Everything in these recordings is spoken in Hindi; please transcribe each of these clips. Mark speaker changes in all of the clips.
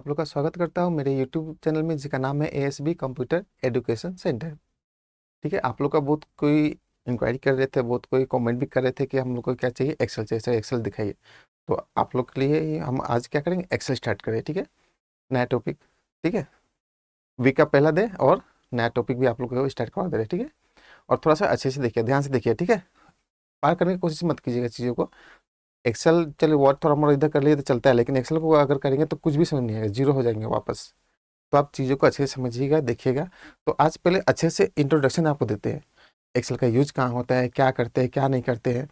Speaker 1: लोग का स्वागत करता हूँ मेरे यूट्यूब चैनल में, जिसका नाम है ASB कंप्यूटर एजुकेशन सेंटर। ठीक है, आप लोग का बहुत कोई इंक्वायरी कर रहे थे, बहुत कोई कमेंट भी कर रहे थे कि हम लोग को क्या चाहिए, एक्सेल चाहिए सर, एक्सेल दिखाइए। तो आप लोग के लिए हम आज क्या करेंगे, एक्सेल स्टार्ट करें। ठीक है, नया टॉपिक। ठीक है, वीक का पहला डे और नया टॉपिक भी आप लोग को स्टार्ट करवा दे रहे हैं। ठीक है, और थोड़ा सा अच्छे से देखिए, ध्यान से देखिए। ठीक है, पार करने की कोशिश मत कीजिएगा चीज़ों को। एक्सेल चलिए वर्ड थोड़ा मोड़ा इधर कर लिए तो चलता है, लेकिन एक्सेल को अगर करेंगे तो कुछ भी समझ नहीं आएगा, जीरो हो जाएंगे वापस। तो आप चीज़ों को अच्छे से समझिएगा, देखिएगा। तो आज पहले अच्छे से इंट्रोडक्शन आपको देते हैं, एक्सेल का यूज कहाँ होता है, क्या करते हैं क्या नहीं करते हैं,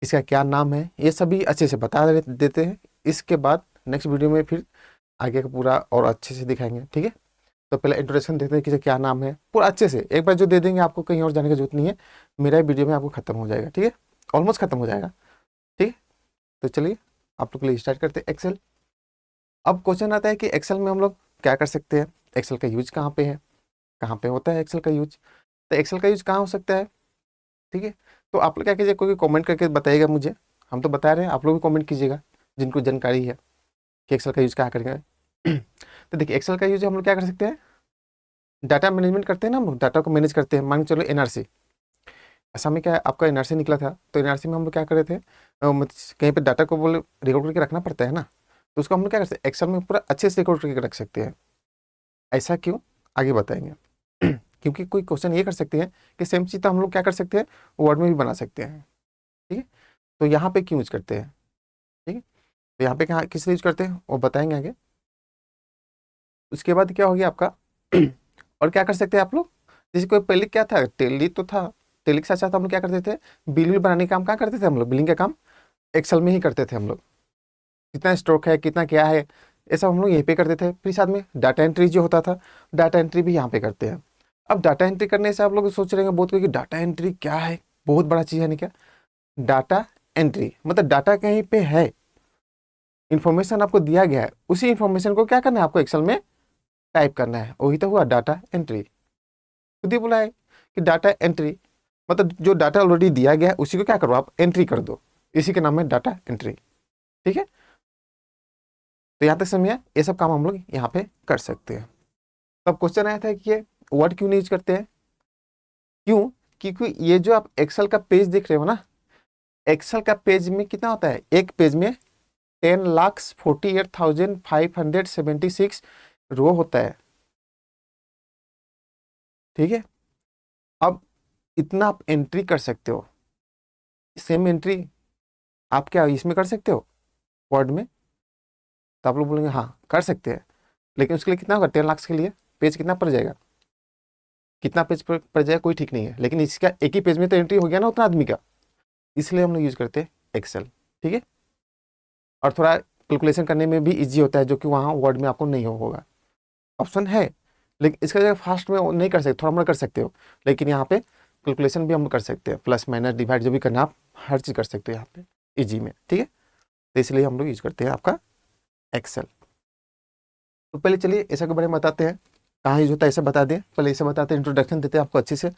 Speaker 1: इसका क्या नाम है, ये सभी अच्छे से बता देते हैं। इसके बाद नेक्स्ट वीडियो में फिर आगे का पूरा और अच्छे से दिखाएंगे। ठीक है, तो पहले इंट्रोडक्शन देते हैं कि क्या नाम है, पूरा अच्छे से एक बार जो दे देंगे, आपको कहीं और जाने की जरूरत नहीं है, मेरा वीडियो में आपको खत्म हो जाएगा। ठीक है, ऑलमोस्ट खत्म हो जाएगा। ठीक है, तो चलिए आप लोग के लिए स्टार्ट करते हैं एक्सेल। अब क्वेश्चन आता है कि एक्सेल में हम लोग क्या कर सकते हैं, एक्सेल का यूज कहाँ पे है, कहाँ पे होता है एक्सेल का यूज, तो एक्सेल का यूज कहाँ हो सकता है। ठीक है, तो आप लोग क्या कीजिए, कोई कमेंट करके बताइएगा मुझे। हम तो बता रहे हैं, आप लोग भी कमेंट कीजिएगा जिनको जानकारी है कि एक्सेल का यूज कहाँ करेंगे। तो देखिए, एक्सेल का यूज हम लोग क्या कर सकते हैं, डाटा मैनेजमेंट करते हैं ना, हम लोग डाटा को मैनेज करते हैं। मान के चलो एनआरसी, ऐसा में क्या है, आपका एनआरसी निकला था, तो एनआरसी में हम लोग क्या कर रहे थे, कहीं पे डाटा को बोले रिकॉर्ड करके रखना पड़ता है ना, तो उसको हम लोग क्या कर सकते हैं, एक्सेल में पूरा अच्छे से रिकॉर्ड करके रख सकते हैं। ऐसा क्यों, आगे बताएंगे। क्योंकि कोई क्वेश्चन ये कर सकते हैं कि सेम चीज़ तो हम लोग क्या कर सकते हैं, वर्ड में भी बना सकते हैं। ठीक है, तो यहाँ पे क्यों यूज करते हैं। ठीक है, तो यहाँ पे कहाँ किस लिए यूज करते हैं वो बताएंगे आगे। उसके बाद क्या हो गया आपका, और क्या कर सकते हैं आप लोग, जैसे कोई पहले क्या था, टेली तो था, टेली के साथ साथ हम लोग क्या करते थे, बिल बनाने का काम कहाँ करते थे हम लोग, बिलिंग का काम एक्सेल में ही करते थे हम लोग। कितना स्टॉक है, कितना क्या है, ये सब हम लोग यहीं पे करते थे। फिर साथ में डाटा एंट्री जो होता था, डाटा एंट्री भी यहाँ पे करते हैं। अब डाटा एंट्री करने से आप लोग सोच रहे हैं बहुत कोई कि डाटा एंट्री क्या है, बहुत बड़ा चीज़ है नहीं क्या। डाटा एंट्री मतलब डाटा कहीं पे है, इन्फॉर्मेशन आपको दिया गया है, उसी इन्फॉर्मेशन को क्या करना है, आपको एक्सेल में टाइप करना है, वही तो हुआ डाटा एंट्री। खुद ही बोला है कि डाटा एंट्री मतलब जो डाटा ऑलरेडी दिया गया है उसी को क्या करो, आप एंट्री कर दो, इसी के नाम है डाटा एंट्री। ठीक है, तो यहाँ तक समझिए, ये सब काम हम लोग यहाँ पे कर सकते हैं। तब क्वेश्चन आया था कि ये वर्ड क्यों नहीं यूज करते हैं, क्यों, क्योंकि ये जो आप एक्सेल का पेज देख रहे हो ना, एक्सेल का पेज में कितना होता है, एक पेज में 10,48,576 रो होता है। ठीक है, अब इतना आप एंट्री कर सकते हो, सेम एंट्री आप क्या इसमें कर सकते हो वर्ड में, तो आप लोग बोलेंगे हाँ कर सकते हैं, लेकिन उसके लिए कितना होगा, 10 लाख के लिए पेज कितना पड़ जाएगा, कितना पेज पड़ जाएगा कोई ठीक नहीं है, लेकिन इसका एक ही पेज में तो एंट्री हो गया ना उतना आदमी का, इसलिए हम लोग यूज करते हैं एक्सेल। ठीक है, और थोड़ा कैलकुलेशन करने में भी इजी होता है, जो कि वहाँ वर्ड में आपको नहीं होगा, ऑप्शन है, लेकिन इसका जगह फास्ट में नहीं कर सकते, थोड़ा मोड़ा कर सकते हो, लेकिन यहाँ पे कैलकुलेशन भी हम कर सकते हैं, प्लस माइनस डिवाइड जो भी करना आप हर चीज़ कर सकते हो यहाँ पे इजी में। ठीक है, तो इसलिए हम लोग यूज करते हैं आपका एक्सेल। तो पहले चलिए ऐसा के बारे में बताते हैं, कहाँ यूज होता है ऐसा बता दें, पहले ऐसे बताते हैं, इंट्रोडक्शन देते हैं आपको अच्छे से,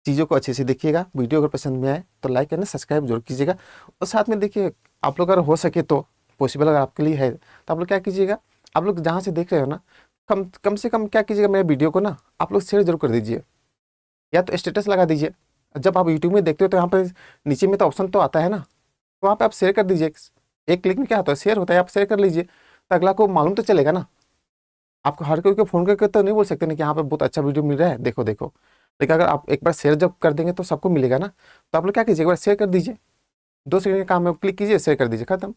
Speaker 1: चीज़ों को अच्छे से देखिएगा। वीडियो अगर पसंद में आए तो लाइक करना, सब्सक्राइब जरूर कीजिएगा, और साथ में देखिए आप लोग अगर हो सके तो पॉसिबल अगर आपके लिए है तो आप लोग क्या कीजिएगा, आप लोग जहाँ से देख रहे हो ना, कम कम से कम क्या कीजिएगा, मेरे वीडियो को ना आप लोग शेयर जरूर कर दीजिए, या तो स्टेटस लगा दीजिए। जब आप यूट्यूब में देखते हो तो यहाँ पर नीचे में तो ऑप्शन तो आता है ना, तो वहाँ पे आप शेयर कर दीजिए, एक क्लिक में क्या होता है, शेयर होता है, आप शेयर कर लीजिए, तो अगला को मालूम तो चलेगा ना। आपको हर कोई को फोन करके तो नहीं बोल सकते ना कि यहाँ पे बहुत अच्छा वीडियो मिल रहा है, देखो देखो, लेकिन अगर आप एक बार शेयर जब कर देंगे तो सबको मिलेगा ना, तो आप लोग क्या कीजिए, एक बार शेयर कर दीजिए, 2 सेकंड का काम है, क्लिक कीजिए, शेयर कर दीजिए, खत्म,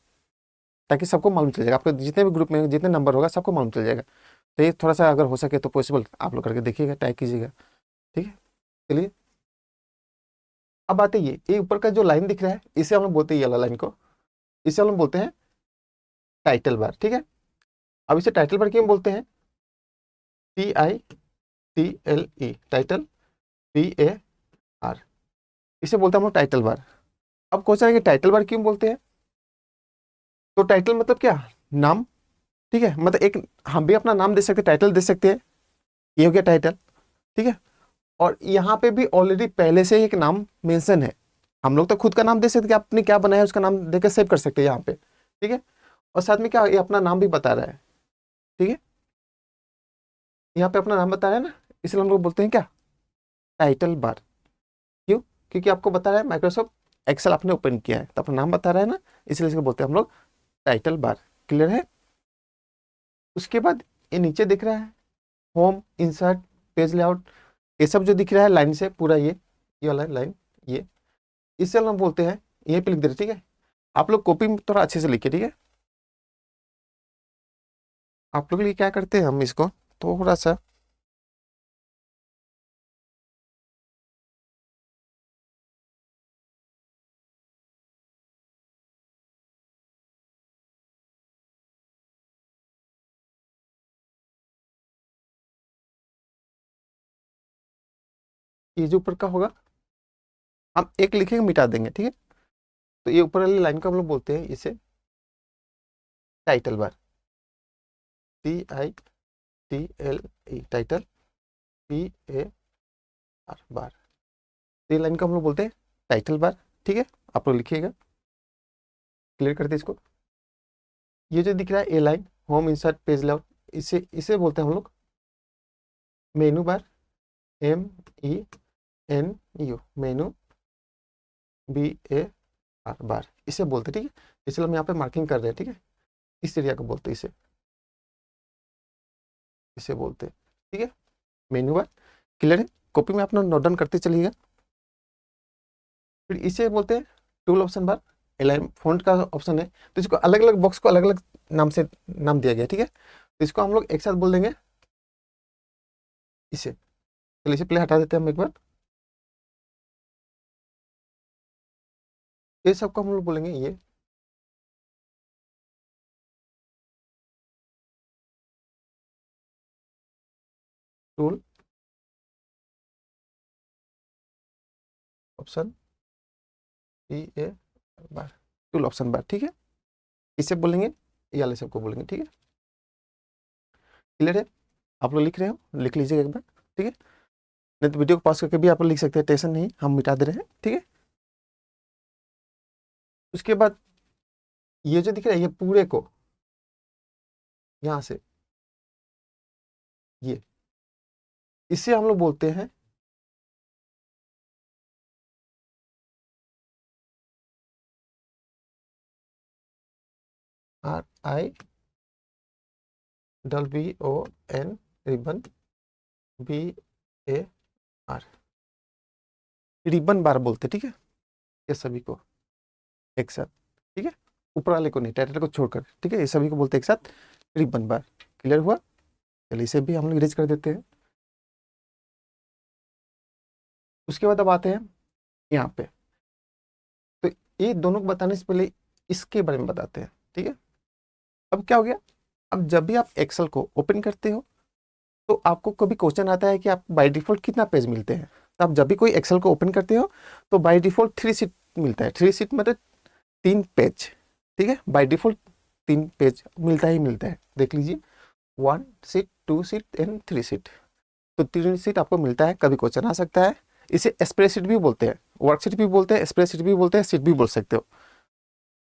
Speaker 1: ताकि सबको मालूम चल जाएगा, आपके जितने भी ग्रुप में जितने नंबर होगा सबको मालूम चल जाएगा। तो ये थोड़ा सा अगर हो सके तो पॉसिबल आप लोग करके देखिएगा, टाइप कीजिएगा। ठीक है, चलिए अब बात है, ये ऊपर का जो लाइन दिख रहा है इसे हम लोग बोलते हैं, ये वाला लाइन को इसे हम लोग बोलते हैं टाइटल बार। ठीक है, अब इसे टाइटल बार क्यों बोलते हैं, TITLE टाइटल, PAR, इसे बोलते हैं हम लोग टाइटल बार। अब क्वेश्चन है कि टाइटल बार क्यों बोलते हैं, तो टाइटल मतलब क्या, नाम। ठीक है, मतलब एक हम भी अपना नाम दे सकते हैं, टाइटल दे सकते हैं, ये हो गया टाइटल। ठीक है, और यहाँ पे भी ऑलरेडी पहले से ही एक नाम मेंशन है, हम लोग तो खुद का नाम दे सकते हैं कि आपने क्या बनाया है उसका नाम देकर सेव कर सकते हैं यहाँ पे। ठीक है, और साथ में क्या ये अपना नाम भी बता रहा है। ठीक है, यहाँ पे अपना नाम बता रहा है ना, इसलिए हम लोग बोलते हैं क्या, टाइटल बार। क्यों? क्योंकि आपको बता रहा है माइक्रोसॉफ्ट एक्सेल आपने ओपन किया है, तो अपना नाम बता रहा है ना, इसलिए इसको बोलते हैं हम लोग टाइटल बार। क्लियर है? उसके बाद ये नीचे दिख रहा है होम, इंसर्ट, पेज लेआउट, ये सब जो दिख रहा है लाइन से पूरा, ये वाला लाइन, ये इससे हम बोलते हैं, यहीं पे लिख दे रहे, ठीक है। आप लोग कॉपी में थोड़ा अच्छे से लिखिए, ठीक है। आप लोग लिए क्या करते हैं, हम इसको थोड़ा सा ये जो ऊपर का होगा हम एक लिखेंगे मिटा देंगे, ठीक है। तो ये ऊपर वाली लाइन को हम लोग बोलते हैं इसे title bar, TITLE, title, PAR बार। तो ये लाइन को हम लोग बोलते हैं टाइटल बार, ठीक है। आप लोग लिखिएगा, क्लियर करते हैं इसको। ये जो दिख रहा है a line, home, insert, page layout, इसे इसे बोलते हैं हम लोग मेनू बार, MENU, मेनू, BAR बार, इसे बोलते हैं, ठीक है। इसलिए हम यहाँ पे मार्किंग कर रहे हैं, ठीक है। इस एरिया को बोलते हैं, इसे इसे बोलते हैं, ठीक है, मेनू बार। क्लियर है? कॉपी में अपना नोट डाउन करते चलिएगा। फिर इसे बोलते हैं टूल ऑप्शन बार, अलाइन फॉन्ट का ऑप्शन है, तो इसको अलग अलग बॉक्स को अलग अलग नाम से नाम दिया गया, ठीक है। तो इसको हम लोग एक साथ बोल देंगे इसे। चलिए इसे पहले हटा देते हैं हम एक बार। ये सबको हम लोग बोलेंगे ये टूल ऑप्शन, PAR बार, टूल ऑप्शन बार, ठीक है। इसे बोलेंगे, ये वाले सबको बोलेंगे, ठीक है। क्लियर है? आप लोग लिख रहे हो, लिख लीजिएगा एक बार, ठीक है। नहीं तो वीडियो को पॉज करके भी आप लोग लिख सकते हैं, टेंशन नहीं, हम मिटा दे रहे हैं, ठीक है। उसके बाद ये जो दिख रहा है, ये पूरे को यहाँ से, ये इसे हम लोग बोलते हैं RIBBON, रिबन, BAR, रिबन बार बोलते हैं, ठीक है। ये सभी को एक साथ, ठीक है, ऊपर वाले को नहीं, टाइटल को छोड़कर, ठीक है। ये सभी को बोलते हैं एक साथ रिबन बार। क्लियर हुआ? चलिए इसे भी हम लोग इरेज कर देते हैं। उसके बाद अब आते हैं यहाँ पे, तो ये दोनों को बताने से पहले इसके बारे में बताते हैं, ठीक है। अब क्या हो गया, अब जब भी आप एक्सेल को ओपन करते हो तो आपको कभी क्वेश्चन आता है कि आप बाय डिफॉल्ट कितना पेज मिलते हैं। तो आप जब भी कोई एक्सेल को ओपन करते हो तो बाय डिफॉल्ट 3 शीट मिलता है। 3 शीट मतलब 3 पेज, ठीक है। बाय डिफॉल्ट 3 पेज मिलता ही मिलता है, देख लीजिए, 1 शीट, 2 शीट एंड 3 शीट। तो 3 शीट आपको मिलता है। कभी क्वेश्चन आ सकता है, इसे स्प्रेडशीट भी बोलते हैं, वर्कशीट भी बोलते हैं, स्प्रेडशीट भी बोलते हैं, शीट भी बोल सकते हो,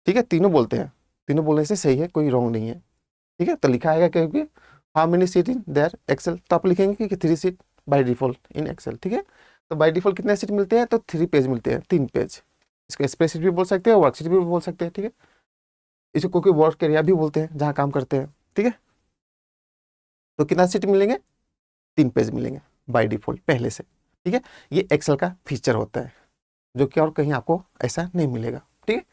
Speaker 1: ठीक है। तीनों बोलते हैं, तीनों बोलने से सही है, कोई रॉन्ग नहीं है, ठीक है। तो लिखा आएगा क्योंकि how many sheet in there Excel, तो आप लिखेंगे कि 3 sheet by default in Excel, ठीक है। तो बाय डिफॉल्ट कितने सीट मिलते हैं, तो 3 पेज मिलते हैं, 3 पेज। इसको स्प्रेडशीट भी बोल सकते हैं, वर्कशीट भी बोल सकते हैं, ठीक है। इसको कोई वर्क एरिया भी बोलते हैं, जहाँ काम करते हैं, ठीक है। तो कितना सीट मिलेंगे, 3 पेज मिलेंगे बाय डिफॉल्ट पहले से, ठीक है। ये एक्सेल का फीचर होता है, जो कि और कहीं आपको ऐसा नहीं मिलेगा, ठीक है।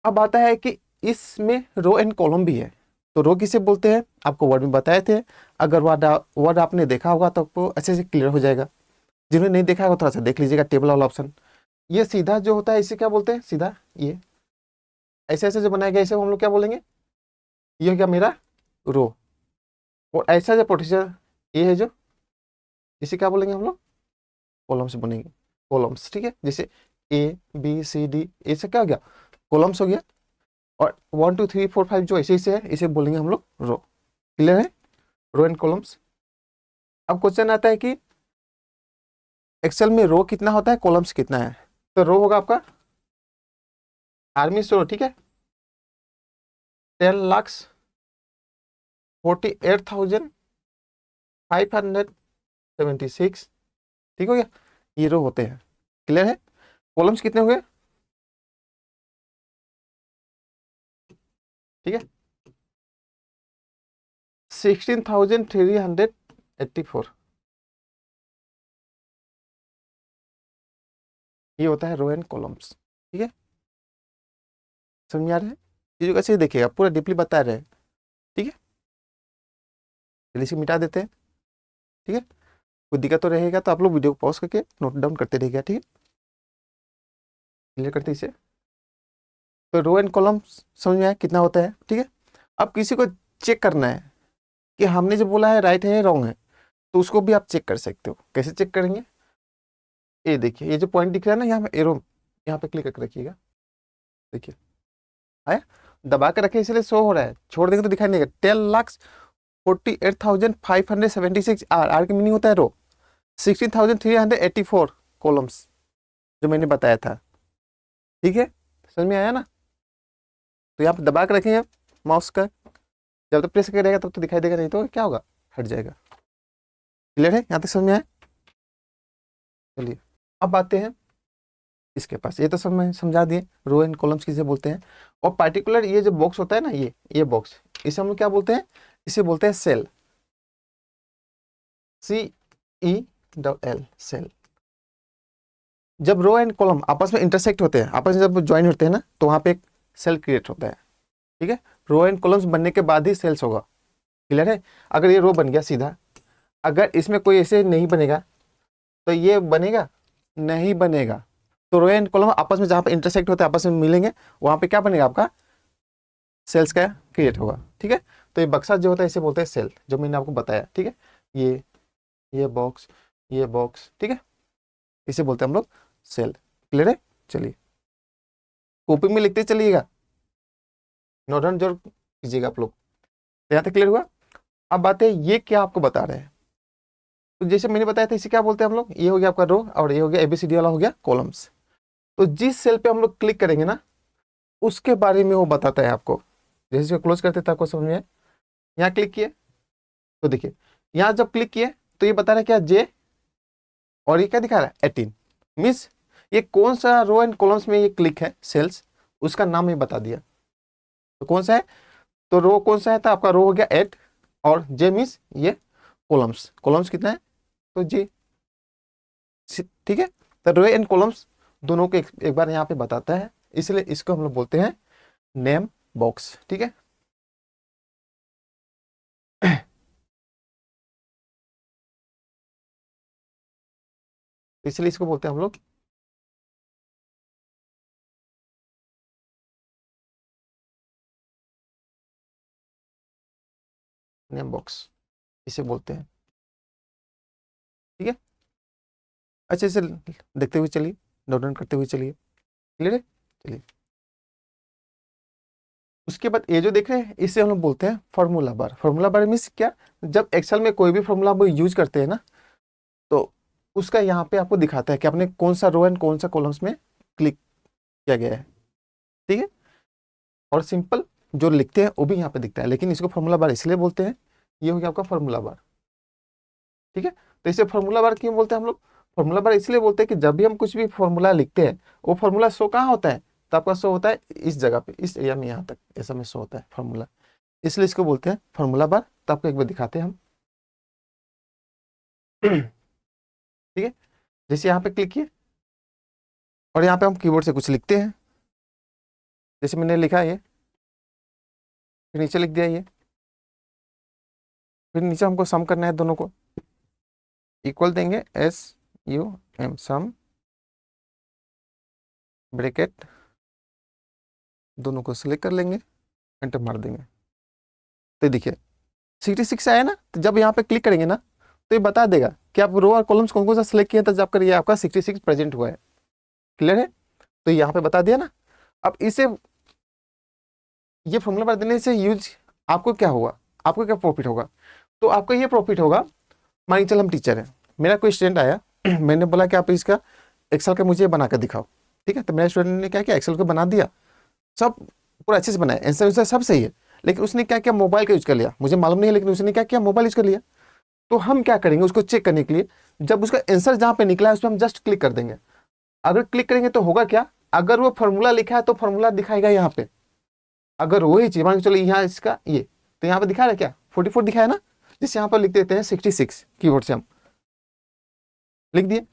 Speaker 1: अब आता है कि इसमें रो एंड कॉलम भी है। तो रो किसे बोलते हैं, आपको वर्ड में बताए थे। अगर वर्ड आपने देखा होगा तो आपको अच्छे से क्लियर हो जाएगा। जिन्होंने नहीं देखा होगा थोड़ा सा देख लीजिएगा, टेबल वाला ऑप्शन। ये सीधा जो होता है इसे क्या बोलते हैं, सीधा ये ऐसे ऐसे जो बनाया गया इसे हम लोग क्या बोलेंगे, ये हो गया मेरा रो। और ऐसा जो प्रोसीजर ये है जो, इसे क्या बोलेंगे हम लोग, कॉलम्स बनेंगे, कॉलम्स, ठीक है। जैसे ABCD, ऐसे क्या हो गया, कॉलम्स हो गया। और 1 2 3 4 5 जो ऐसे ऐसे है, इसे बोलेंगे हम लोग रो। क्लियर है? Row and columns. अब क्वेश्चन आता है कि एक्सेल में रो कितना होता है, कॉलम्स कितना है। तो रो होगा आपका आर्मी रो, ठीक है, 10,48,000 576, ठीक हो गया, ये रो होते हैं। क्लियर है? कॉलम्स कितने हो गए? ठीक है, 16,384, ये होता है रो एंड कॉलम्स। ठीक है, समझ में आ रहा है? चीजों कैसे देखिएगा, पूरा डीपली बता रहे हैं। ठीक है, चलिए इसे मिटा देते हैं। ठीक है, कोई दिक्कत तो रहेगा तो आप लोग वीडियो को पॉज करके नोट डाउन करते रहिएगा। ठीक है, क्लियर करते इसे। तो रो एंड कॉलम समझ में आया कितना होता है। ठीक है, अब किसी को चेक करना है कि हमने जो बोला है राइट है या रॉन्ग है, तो उसको भी आप चेक कर सकते हो। कैसे चेक करेंगे? ये देखिए, ये जो पॉइंट दिख रहा है ना, यहाँ पे एरो, यहाँ पे क्लिक करके रखिएगा। देखिए आया, दबा के रखे इसलिए शो हो रहा है, छोड़ देंगे तो दिखाई नहीं देगा। 10,48,576 आर, आर की मीनिंग होता है रो। 16,384 कॉलम्स, जो मैंने बताया था। ठीक है, समझ में आया ना? तो यहाँ पे दबा के रखेंगे माउस का, जब तक प्रेस करके रहेगा तब तो दिखाई देगा, नहीं तो क्या होगा, हट जाएगा। क्लियर है? यहाँ तक समझ में आया? चलिए अब आते हैं इसके पास। ये तो सब मैं समझा दिए, रो एंड कॉलम्स किसे बोलते हैं। और पार्टिकुलर ये जो बॉक्स होता है ना, ये बॉक्स, इसे हम लोग क्या बोलते हैं? इसे बोलते हैं सेल। CEL, cell. जब रो एंड कॉलम आपस में इंटरसेक्ट होते हैं, आपस में जब ज्वाइन होते हैं ना, तो वहां पे एक सेल क्रिएट होता है। ठीक है, रो एंड कॉलम्स बनने के बाद ही सेल्स होगा। क्लियर है? अगर ये रो बन गया सीधा, अगर इसमें कोई ऐसे नहीं बनेगा तो ये बनेगा नहीं बनेगा। तो रो एंड कॉलम आपस में जहां पे इंटरसेक्ट होते हैं, आपस में मिलेंगे, वहां पे क्या बनेगा? आपका सेल्स का क्रिएट होगा। ठीक है, तो ये बक्सा जो होता है इसे बोलते हैं सेल, जो मैंने आपको बताया। ठीक है, ये बॉक्स, ये बॉक्स, ठीक है, इसे बोलते हैं हम लोग सेल। क्लियर है? चलिए कॉपी में लिखते चलिएगा, नोट डाउन जरूर कीजिएगा आप लोग। तो यहाँ तक क्लियर हुआ? अब बात है ये क्या आपको बता रहे हैं। तो जैसे मैंने बताया था, इसे क्या बोलते हैं हम लोग? ये हो गया आपका रो, और ये हो गया ABCD वाला हो गया कॉलम्स। तो जिस सेल पे हम लोग क्लिक करेंगे ना, उसके बारे में वो बताता है आपको। जैसे क्लोज करते थे आपको समझ में आया? यहाँ क्लिक किए तो देखिए, यहाँ जब क्लिक किए तो ये बता रहा है क्या, J, और ये क्या दिखा रहा है, 18। मीन्स ये कौन सा रो एंड कॉलम्स में ये क्लिक है, सेल्स, उसका नाम ये बता दिया। तो कौन सा है? तो रो कौन सा है? तो आपका रो हो गया 8, और J मीन्स ये कॉलम्स, कॉलम्स कितना है? तो J। ठीक है, तो रो एंड कॉलम्स दोनों को एक बार यहाँ पे बताता है, इसलिए इसको हम लोग बोलते हैं नेम बॉक्स। ठीक है, इसलिए इसको बोलते हैं हम लोग नेम बॉक्स, इसे बोलते हैं। ठीक है, अच्छे से देखते हुए चलिए, नोट डाउन करते हुए चलिए। क्लियर है? चलिए उसके बाद ये जो देख रहे हैं, इसे हम लोग बोलते हैं formula bar. Formula bar means क्या? जब एक्सेल में कोई भी फॉर्मूला आप यूज करते हैं ना, तो उसका यहाँ पे आपको दिखाता है कि आपने कौन सा रो एंड कौन सा कॉलम्स में क्लिक किया गया है। ठीक है, और सिंपल जो लिखते हैं वो भी यहाँ पे दिखता है, लेकिन इसको फॉर्मूला बार इसलिए बोलते हैं, ये हो गया आपका फॉर्मूला बार। ठीक है, तो इसे फॉर्मूला बार क्यों बोलते हैं हम लोग? फॉर्मूला बार इसलिए बोलते हैं कि जब भी हम कुछ भी फॉर्मूला लिखते हैं, वो फॉर्मूला शो कहाँ होता है? तो आपका शो होता है इस जगह पे, इस एरिया में, यहाँ तक ऐसा में शो होता है फॉर्मूला, इसलिए इसको बोलते हैं फॉर्मूला बार। तो आपको एक बार दिखाते हैं हम। ठीक है, जैसे यहाँ पे क्लिक किए, और यहाँ पे हम कीबोर्ड से कुछ लिखते हैं, जैसे मैंने लिखा है ये, फिर नीचे लिख दिया ये, फिर नीचे हमको सम करना है दोनों को, इक्वल देंगे SUM, सम ब्रैकेट, दोनों को सिलेक्ट कर लेंगे, एंटर मार देंगे। तो देखिए 66 आया ना, तो जब यहाँ पे क्लिक करेंगे ना, तो ये बता देगा कि आप रो और कॉलम्स कौन कौन सा सिलेक्ट किया था, जब कर ये आपका 66 प्रेजेंट हुआ है। क्लियर है? तो यहाँ पे बता दिया ना। अब इसे, ये फॉर्मूला बता देने से यूज आपको क्या होगा, आपको क्या प्रॉफिट होगा? तो आपको ये प्रॉफिट होगा, मान चल हम टीचर हैं, मेरा कोई स्टूडेंट आया, मैंने बोला कि आप इसका एक्सेल का मुझे बना कर दिखाओ। ठीक है, तो मेरे स्टूडेंट ने क्या किया, एक्सेल को बना दिया, सब पूरा अच्छे से बनाया, आंसर सब सही है, लेकिन उसने क्या किया, मोबाइल का यूज कर लिया। मुझे मालूम नहीं है, लेकिन उसने क्या किया, मोबाइल यूज कर लिया। तो हम क्या करेंगे उसको चेक करने के लिए, जब उसका आंसर जहाँ पे निकला है उस पर हम जस्ट क्लिक कर देंगे। अगर क्लिक करेंगे तो होगा क्या, अगर वो फॉर्मूला लिखा है तो फॉर्मूला दिखाएगा यहाँ पे। अगर वही चीज मान के चलो यहाँ इसका ये, तो यहाँ पे दिखा रहा है क्या 44 दिखाया ना, जिससे यहाँ पर लिख देते हैं 66 कीबोर्ड से हम लिख दिए।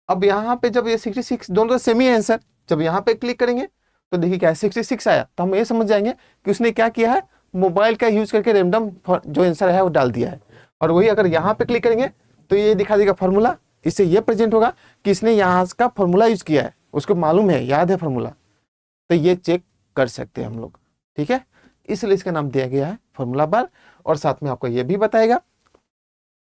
Speaker 1: अब यहाँ पे जब ये 66 दोनों तो सेम ही है आंसर, जब यहाँ पे क्लिक करेंगे तो देखिए क्या है 66 आया, तो हम ये समझ जाएंगे कि उसने क्या किया है, मोबाइल का यूज करके रैंडम जो आंसर है वो डाल दिया है। और वही अगर यहाँ पे क्लिक करेंगे तो ये दिखा देगा फॉर्मूला, इससे ये प्रेजेंट होगा कि इसने यहाँ का फॉर्मूला यूज किया है, उसको मालूम है, याद है फॉर्मूला, तो ये चेक कर सकते हैं हम लोग। ठीक है, इसलिए इसका नाम दिया गया है फॉर्मूला बार। और साथ में आपको ये भी बताएगा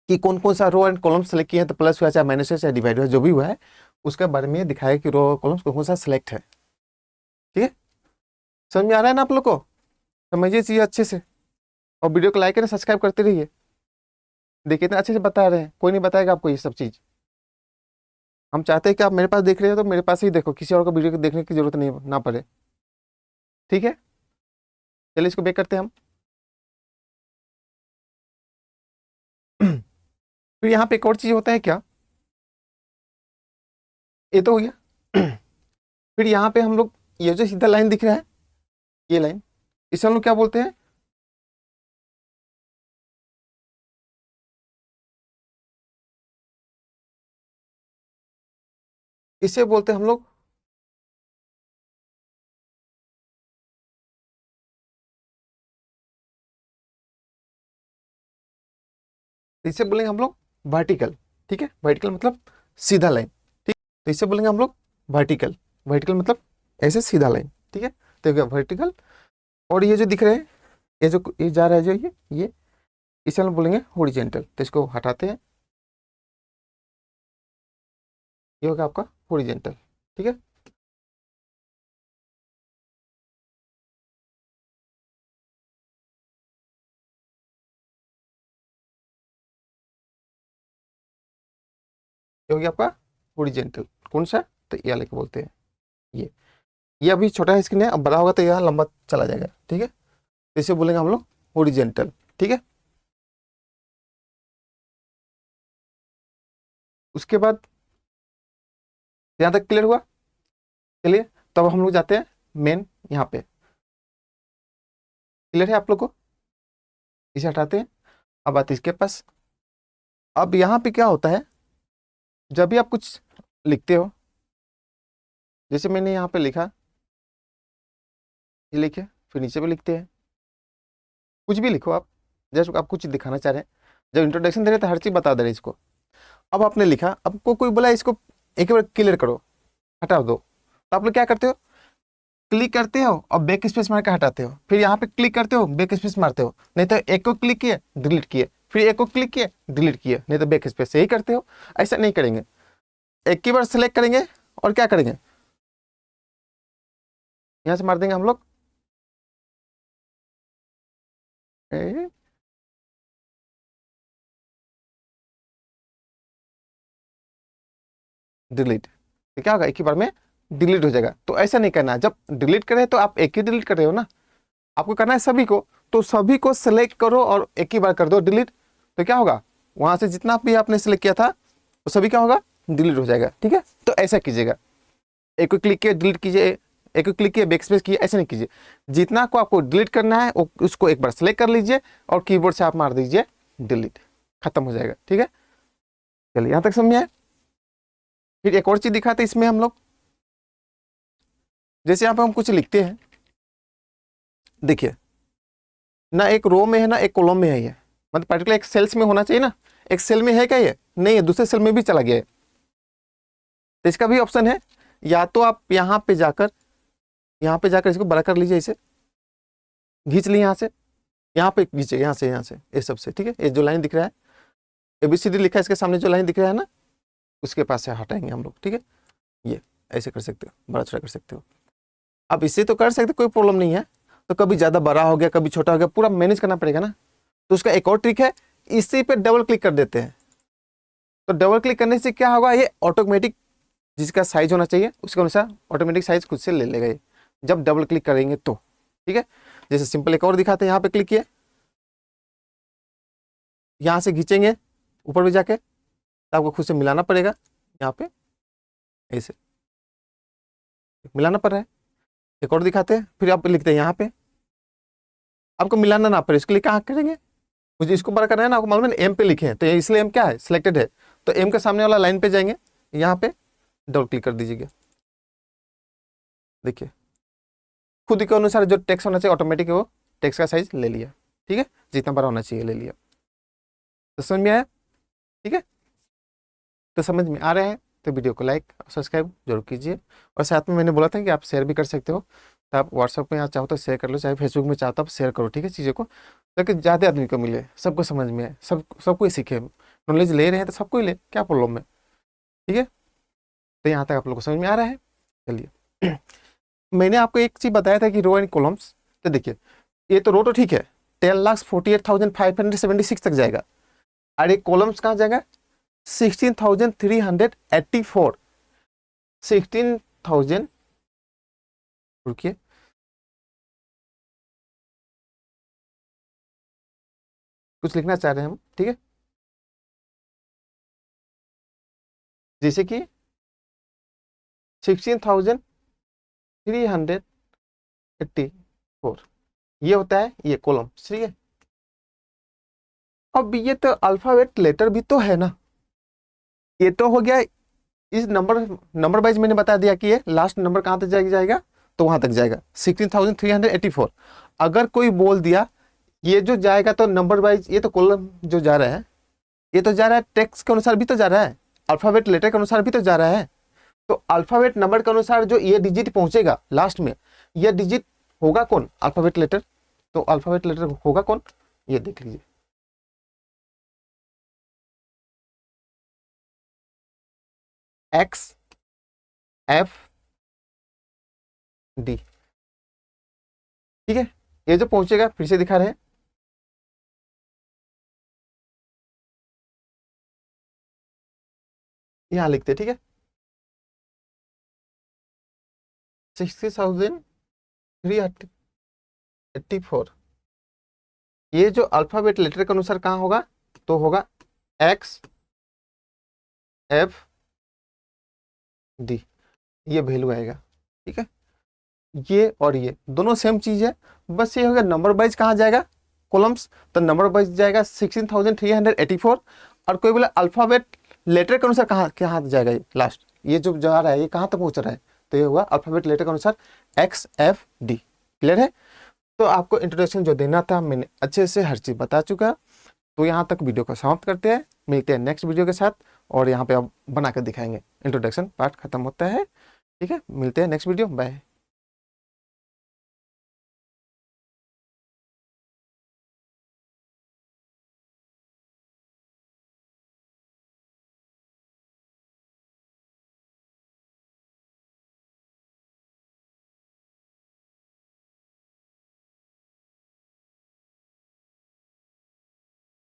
Speaker 1: कि कौन कौन सा रो एंड कॉलम सेलेक्ट किए हैं, तो प्लस हुआ चाहे माइनस हुआ चाहे डिवाइड हुआ, जो भी हुआ है उसके बारे में दिखाएगा कि रो और कॉलम्स कौन कौन सा सिलेक्ट है। ठीक है, समझ में आ रहा है ना आप लोग को, समझिए चीज़ अच्छे से। और वीडियो को लाइक करें, सब्सक्राइब करते रहिए। देखिए इतना अच्छे से बता रहे हैं, कोई नहीं बताएगा आपको ये सब चीज़। हम चाहते हैं कि आप मेरे पास देख रहे हो तो मेरे पास ही देखो, किसी और को वीडियो को देखने की जरूरत नहीं ना पड़े। ठीक है, चलिए इसको बेक करते हैं हम। फिर यहाँ पे एक और चीज होता है क्या, ये तो हो गया। फिर यहाँ पे हम लोग ये जो सीधा लाइन दिख रहा है, ये लाइन, इसे हम लोग क्या बोलते हैं, इसे बोलते हैं हम लोग इसे बोलेंगे हम लोग वर्टिकल। ठीक है, वर्टिकल मतलब सीधा लाइन। ठीक, तो इसे बोलेंगे हम लोग वर्टिकल। वर्टिकल मतलब ऐसे सीधा लाइन। ठीक है, तो वर्टिकल। और ये जो दिख रहे हैं, ये जो ये जा रहा है जो ये इसे हम बोलेंगे हॉरिजेंटल। तो इसको हटाते हैं, ये होगा आपका हॉरिजेंटल। ठीक है, ये हो गया आपका हॉरिजेंटल। कौन सा, तो ये वाले को बोलते हैं। ये अभी छोटा है इसके लिए, अब बड़ा होगा तो यहाँ लंबा चला जाएगा। ठीक है, तो इसे बोलेंगे हम लोग हॉरिजेंटल। ठीक है, उसके बाद यहाँ तक क्लियर हुआ। चलिए तब हम लोग जाते हैं मेन यहाँ पे। क्लियर है आप लोग को, इसे हटाते हैं। अब आते हैं इसके पास। अब यहाँ पे क्या होता है, जब भी आप कुछ लिखते हो, जैसे मैंने यहाँ पे लिखा, ये लिखे, फिर नीचे भी लिखते हैं, कुछ भी लिखो आप, जैसे आप कुछ दिखाना चाह रहे हैं। जब इंट्रोडक्शन दे रहे हैं तो हर चीज़ बता दे रहे हैं इसको। अब आपने लिखा, आपको कोई बोला इसको एक बार क्लियर करो, हटा दो, तो आप लोग क्या करते हो, क्लिक करते हो और बैक स्पेस मार के हटाते हो, फिर यहाँ पे क्लिक करते हो बैक स्पेस मारते हो, नहीं तो एक को क्लिक किए डिलीट किए, फिर एक को क्लिक किए डिलीट किए, नहीं तो बैक स्पेस से ही करते हो। ऐसा नहीं करेंगे, एक ही बार सेलेक्ट करेंगे और क्या करेंगे, यहाँ से मार देंगे हम लोग डिलीट, तो क्या होगा एक ही बार में डिलीट हो जाएगा। तो ऐसा नहीं करना, जब डिलीट करें तो आप एक ही डिलीट कर रहे हो ना, आपको करना है सभी को, तो सभी को सेलेक्ट करो और एक ही बार कर दो डिलीट। तो क्या होगा, वहां से जितना भी आपने सेलेक्ट किया था वो सभी क्या होगा, डिलीट हो जाएगा। ठीक है, तो ऐसा कीजिएगा, एक को क्लिक किए डिलीट कीजिए, एक को क्लिक किए बैक स्पेस किए, ऐसा नहीं कीजिए। जितना को आपको डिलीट करना है उसको एक बार सेलेक्ट कर लीजिए और कीबोर्ड से आप मार दीजिए डिलीट, खत्म हो जाएगा। ठीक है, चलिए यहाँ तक समझ आए। फिर एक और चीज दिखाते हैं इसमें हम लोग, जैसे यहाँ पे हम कुछ लिखते हैं, देखिए ना एक रो में है ना एक कॉलम में है, ये मतलब पर्टिकुलर एक सेल्स में होना चाहिए ना, एक सेल में है क्या, ये नहीं है, दूसरे सेल में भी चला गया है। तो इसका भी ऑप्शन है, या तो आप यहाँ पे जाकर इसको बड़ा कर लीजिए, इसे खींच ली यहाँ से, यहाँ पे खींचे, यहाँ से ये सबसे। ठीक है, ये जो लाइन दिख रहा है ABCD लिखा है, इसके सामने जो लाइन दिख रहा है ना, उसके पास से हटाएंगे हम लोग। ठीक है, ये ऐसे कर सकते हो, बड़ा छोटा कर सकते हो। अब इससे तो कर सकते, कोई प्रॉब्लम नहीं है। तो कभी ज़्यादा बड़ा हो गया, कभी छोटा हो गया, पूरा मैनेज करना पड़ेगा ना, तो उसका एक और ट्रिक है, इसी पे डबल क्लिक कर देते हैं। तो डबल क्लिक करने से क्या होगा, ये ऑटोमेटिक जिसका साइज होना चाहिए उसके अनुसार ऑटोमेटिक साइज खुद से ले लेगा ये, जब डबल क्लिक करेंगे तो। ठीक है, जैसे सिंपल एक और दिखाते हैं, यहाँ पे क्लिक किए, यहाँ से खींचेंगे ऊपर भी जाके तो आपको खुद से मिलाना पड़ेगा, यहाँ पे ऐसे मिलाना पड़ रहा है। एक और दिखाते हैं, फिर आप लिखते हैं यहाँ पे, आपको मिलाना ना पड़े इसके लिए क्या करेंगे, मुझे इसको बड़ा करना है ना, आपको मालूम है एम पे लिखे हैं तो इसलिए एम क्या है सिलेक्टेड है, तो एम के सामने वाला लाइन पे जाएंगे, यहाँ पे डबल क्लिक कर दीजिएगा। देखिए खुद के अनुसार जो टेक्स्ट होना चाहिए ऑटोमेटिक वो टेक्स्ट का साइज ले लिया, ठीक है, जितना बड़ा होना चाहिए ले लिया। तो समझ में आया, ठीक है, तो समझ में आ रहा है तो वीडियो को लाइक और सब्सक्राइब जरूर कीजिए। और साथ में मैंने बोला था कि आप शेयर भी कर सकते हो, तो आप व्हाट्सएप में या चाहो तो शेयर कर लो, चाहे फेसबुक में चाहो तो आप शेयर करो, ठीक है, चीज़ों को, ताकि ज़्यादा आदमी को मिले, सबको समझ में आए, सबको ही सीखे, नॉलेज ले रहे हैं तो सबको ही ले, क्या प्रॉब्लम है, ठीक है। तो यहाँ तक आप लोग को समझ में आ रहा है। चलिए मैंने आपको एक चीज़ बताया था कि रो एंड कॉलम्स, तो देखिए ये तो रो तो ठीक है 10,48,576 तक जाएगा, और एक कॉलम्स कहाँ जाएगा 16,384, 16,000, रुकिए कुछ लिखना चाह रहे हैं हम, ठीक है, जैसे कि 16,384 ये होता है ये कॉलम, ठीक है। अब ये तो अल्फाबेट लेटर भी तो है ना, ये तो हो गया, इस नंबर वाइज मैंने बता दिया कि ये लास्ट नंबर कहाँ तक जाएगा तो वहां तक जाएगा 16,384। अगर कोई बोल दिया ये जो जाएगा तो नंबर वाइज, ये तो कॉलम जो जा रहा है ये तो जा रहा है टेक्स्ट के अनुसार भी तो जा रहा है, अल्फाबेट लेटर के अनुसार भी तो जा रहा है, तो अल्फाबेट नंबर के अनुसार जो ये डिजिट पहुंचेगा लास्ट में, ये डिजिट होगा कौन, अल्फाबेट लेटर, तो अल्फाबेट लेटर होगा कौन, ये देख लीजिए, एक्स एफ डी, ठीक है। ये जो पहुंचेगा फिर से दिखा रहे हैं, यहां लिखते, ठीक है, 60,384, ये जो अल्फाबेट लेटर के अनुसार कहाँ होगा तो होगा एक्स एफ डी, ये वैल्यू आएगा, ठीक है। ये और ये दोनों सेम चीज है, बस ये होगा नंबर वाइज कहाँ जाएगा कॉलम्स, तो नंबर वाइज जाएगा 16,384, और कोई बोले अल्फाबेट लेटर के अनुसार कहाँ कहाँ जाएगा ये लास्ट, ये जो जा रहा है ये कहाँ तक पहुंच रहा है, तो ये होगा अल्फाबेट लेटर के अनुसार एक्स एफ डी। क्लियर है, तो आपको इंट्रोडक्शन जो देना था मैंने अच्छे से हर चीज बता चुका, तो यहाँ तक वीडियो को समाप्त करते हैं, मिलते हैं नेक्स्ट वीडियो के साथ, और यहाँ पे आप बना कर दिखाएंगे, इंट्रोडक्शन पार्ट खत्म होता है, ठीक है, मिलते हैं नेक्स्ट वीडियो, बाय।